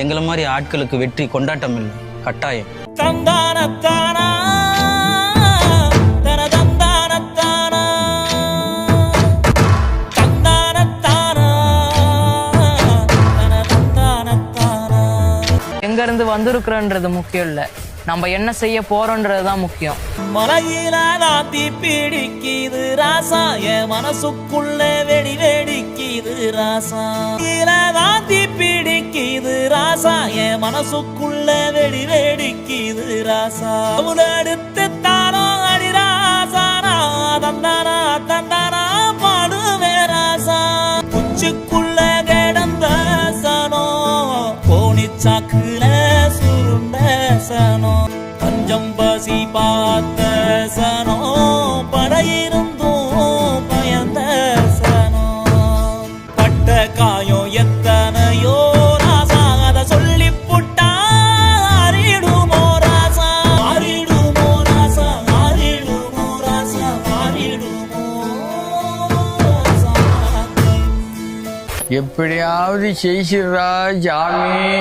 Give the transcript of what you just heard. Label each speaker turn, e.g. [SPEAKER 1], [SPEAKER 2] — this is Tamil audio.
[SPEAKER 1] எங்களை மாதிரி ஆட்களுக்கு வெற்றி கொண்டாட்டம் இல்லை, கட்டாயம்.
[SPEAKER 2] தந்தானத்தானா தனதந்தானத்தானா தந்தானத்தானா தனதந்தானத்தானா.
[SPEAKER 3] எங்க இருந்து வந்திருக்கிறோன்றது முக்கியம் இல்ல, நம்ம என்ன செய்ய போறோன்றதுதான் முக்கியம்.
[SPEAKER 2] மலையில நாத்தி பிடிக்குது ராசா, என் மனசுக்குள்ள வெடி வெடிக்குது ராசா. நாத்தி பிடிக்குது ராசா, என் மனசுக்குள்ள வெடி வெடிக்குது ராசா. எடுத்து தானோ அடி ராசானா, தந்தானா தந்தானா பாடுவே ராசா. குச்சிக்குள்ள கிடந்த சனோ, கோணிச்சாக்குல சுருண்ட சனோ, பஞ்சம் பசி பார்த்த சனோ, படையிருந்தும் பயந்த சனோ. பட்ட காயம் எத்தனையோ ராசா, அத சொல்லி புட்டா ஆறிடுமோ ராசா, ஆறிடுமோ ராசா, ஆறிடுமோ ராசா, ஆறிடுமோ ராசா.
[SPEAKER 4] எப்படியாவது செய்கிறா ஜாமி.